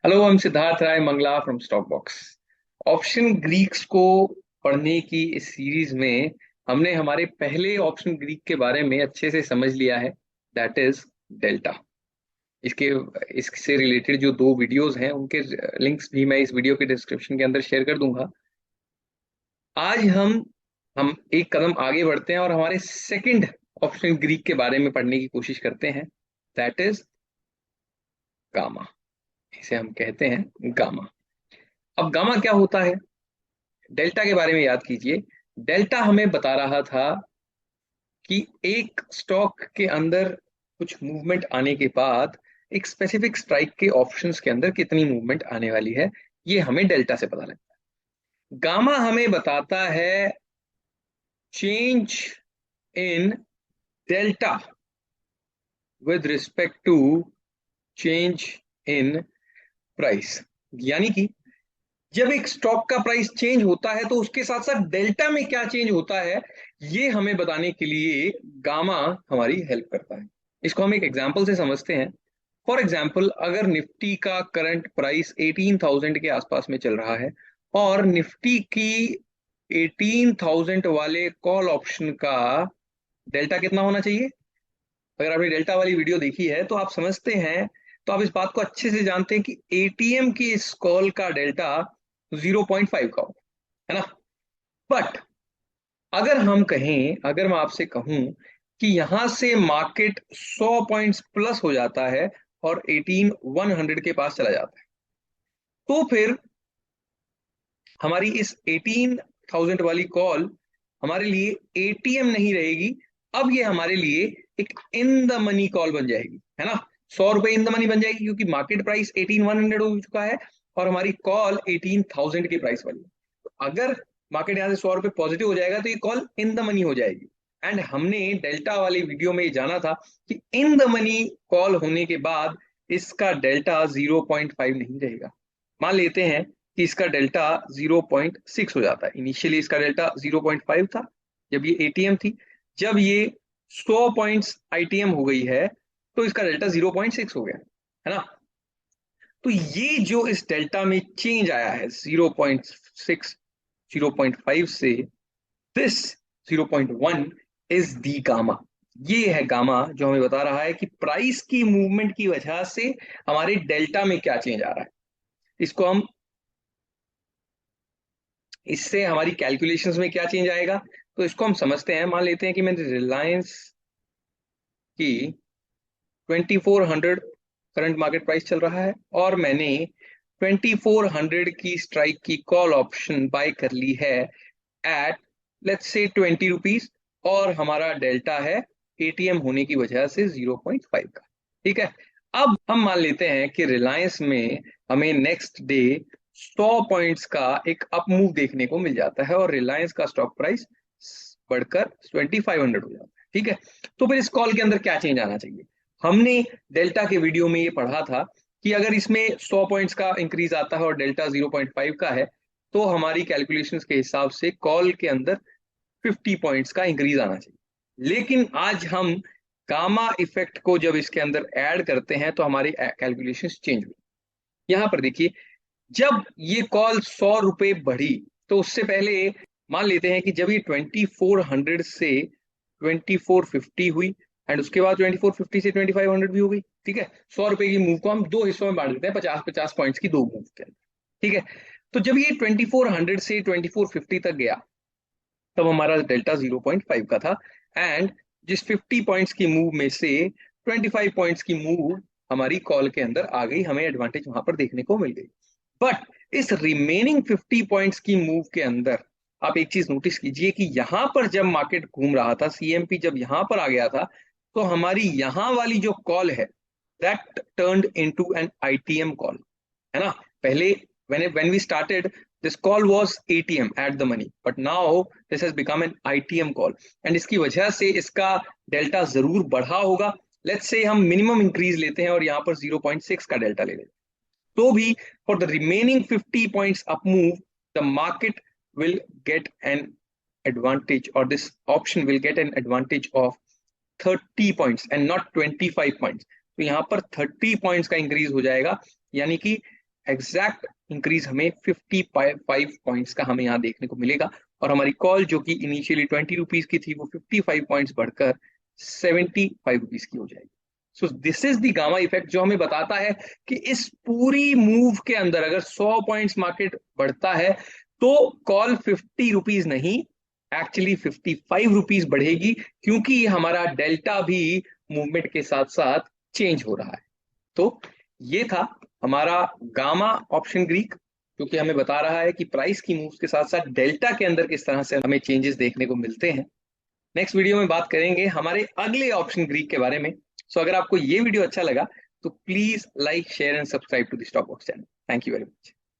Hello, हम Siddharth Rai Mangla from stock box. Option greeks को पढ़ने की इस सीरीज में हमने हमारे पहले ऑप्शन ग्रीक के बारे में अच्छे से समझ लिया है। That is delta. इसके इससे रिलेटेड जो दो वीडियोस हैं उनके लिंक्स भी मैं इस वीडियो के डिस्क्रिप्शन के अंदर शेयर कर दूंगा। आज हम एक कदम आगे बढ़ते हैं और हमारे सेकंड ऑप्शन ग्रीक के बारे में पढ़ने की कोशिश करते हैं। That is gamma. इसे हम कहते हैं गामा। अब गामा क्या होता है? डेल्टा के बारे में याद कीजिए। डेल्टा हमें बता रहा था कि एक स्टॉक के अंदर कुछ मूवमेंट आने के बाद एक स्पेसिफिक स्ट्राइक के ऑप्शंस के अंदर कितनी मूवमेंट आने वाली है, ये हमें डेल्टा से पता लगता है। गामा हमें बताता है change in delta with respect to change in price. यानी कि जब एक स्टॉक का प्राइस चेंज होता है तो उसके साथ साथ डेल्टा में क्या चेंज होता है, ये हमें बताने के लिए गामा हमारी हेल्प करता है। इसको हम एक एग्जांपल से समझते हैं। फॉर एग्जांपल, अगर निफ्टी का करंट प्राइस 18,000 के आसपास में चल रहा है और निफ्टी की 18,000 वाले कॉल ऑप्शन का डेल्टा कितना होना चाहिए? अगर आपने डेल्टा वाली वीडियो देखी है तो आप समझते हैं, तो आप इस बात को अच्छे से जानते हैं कि एटीएम की इस कॉल का डेल्टा 0.5 का हो, है ना। बट अगर मैं आपसे कहूं कि यहां से मार्केट 100 पॉइंट्स प्लस हो जाता है और 18,100 के पास चला जाता है, तो फिर हमारी इस 18,000 वाली कॉल हमारे लिए एटीएम नहीं रहेगी। अब ये हमारे लिए एक इन द मनी कॉल बन जाएगी, है ना। 100 रुपए इन द मनी बन जाएगी क्योंकि मार्केट प्राइस 18,100 हो चुका है और हमारी कॉल 18,000 के प्राइस वाली है। तो अगर मार्केट यहाँ से 100 रुपए पॉजिटिव हो जाएगा तो ये कॉल इन द मनी हो जाएगी। एंड हमने डेल्टा वाली वीडियो में ये जाना था कि इन द मनी कॉल होने के बाद इसका डेल्टा 0.5 नहीं रहेगा। मान लेते हैं कि इसका डेल्टा 0.6 हो जाता है। इनिशियली इसका डेल्टा 0.5 था जब ये एटीएम थी। जब ये 100 पॉइंट्स आईटीएम हो गई है तो इसका डेल्टा 0.6 हो गया, है ना। तो ये जो इस डेल्टा में चेंज आया है 0.6 0.5 से दिस 0.1 इज दी गामा। ये है गामा जो हमें बता रहा है कि प्राइस की मूवमेंट की वजह से हमारे डेल्टा में क्या चेंज आ रहा है। इसको हम इससे हमारी कैलकुलेशंस में क्या चेंज आएगा, तो इसको हम समझते हैं। मान लेते हैं कि मैंने रिलायंस की 2400 करंट मार्केट प्राइस चल रहा है और मैंने 2400 की स्ट्राइक की कॉल ऑप्शन बाय कर ली है एट लेट्स से 20 रुपीज, और हमारा डेल्टा है एटीएम होने की वजह से 0.5 का। ठीक है। अब हम मान लेते हैं कि रिलायंस में हमें नेक्स्ट डे 100 पॉइंट्स का एक अप मूव देखने को मिल जाता है और रिलायंस का स्टॉक प्राइस बढ़कर 2500 हो जाता है। ठीक है। तो फिर इस कॉल के अंदर क्या चेंज आना चाहिए? हमने डेल्टा के वीडियो में ये पढ़ा था कि अगर इसमें 100 पॉइंट्स का इंक्रीज आता है और डेल्टा 0.5 का है तो हमारी कैलकुलेशंस के हिसाब से कॉल के अंदर 50 पॉइंट्स का इंक्रीज आना चाहिए। लेकिन आज हम गामा इफेक्ट को जब इसके अंदर ऐड करते हैं तो हमारी कैलकुलेशंस चेंज हुई। यहां पर देखिए, जब ये कॉल 100 रुपए बढ़ी तो उससे पहले मान लेते हैं कि जब ये 2400 से 2450 हुई एंड उसके बाद 2450 से 2500 भी हो गई। ठीक है। 100 रुपए की मूव को हम दो हिस्सों में बांट देते हैं, 50-50 पॉइंट्स की दो मूव के अंदर। ठीक है। तो जब ये 2400 से 2450 तक गया तब हमारा डेल्टा 0.5 का था एंड जिस 50 पॉइंट्स की मूव में से 25 पॉइंट्स की मूव हमारी कॉल के अंदर आ गई, हमें एडवांटेज वहां पर देखने को मिल गई। बट इस रिमेनिंग 50 पॉइंट्स की मूव के अंदर आप एक चीज नोटिस कीजिए कि यहां पर जब मार्केट घूम रहा था, सीएमपी जब यहां पर आ गया था, तो हमारी यहां वाली जो कॉल है that turned into an ITM call, है ना। पहले when we started, this call was ATM at the money, but now this has become an ITM call and इसकी वजह से इसका डेल्टा जरूर बढ़ा होगा। लेट्स से हम मिनिमम इंक्रीज लेते हैं और यहाँ पर 0.6 का डेल्टा ले लेते हैं, तो भी for the remaining 50 points up move the market will get an advantage, or this option will get an advantage of 30 points and not 25 points। तो यहाँ पर 30 पॉइंट्स का इंक्रीज हो जाएगा, यानी कि एग्जैक्ट इंक्रीज हमें 55 पॉइंट्स का हमें यहाँ देखने को मिलेगा, और हमारी कॉल जो कि इनिशियली 20 रुपीज की थी वो 55 पॉइंट्स बढ़कर 75 रुपीज की हो जाएगी। So this is the gamma effect, जो हमें बताता है कि इस पूरी मूव के अंदर अगर 100 पॉइंट्स मार्केट बढ़ता है तो कॉल 50 रुपीज नहीं, एक्चुअली 55 रुपीज बढ़ेगी, क्योंकि हमारा डेल्टा भी मूवमेंट के साथ साथ चेंज हो रहा है। तो ये था हमारा गामा ऑप्शन ग्रीक, जो कि हमें बता रहा है कि प्राइस की मूव्स के साथ साथ डेल्टा के अंदर किस तरह से हमें चेंजेस देखने को मिलते हैं। नेक्स्ट वीडियो में बात करेंगे हमारे अगले ऑप्शन ग्रीक के बारे में। सो अगर आपको ये वीडियो अच्छा लगा तो please like share and subscribe to the stock box channel. Thank you very much.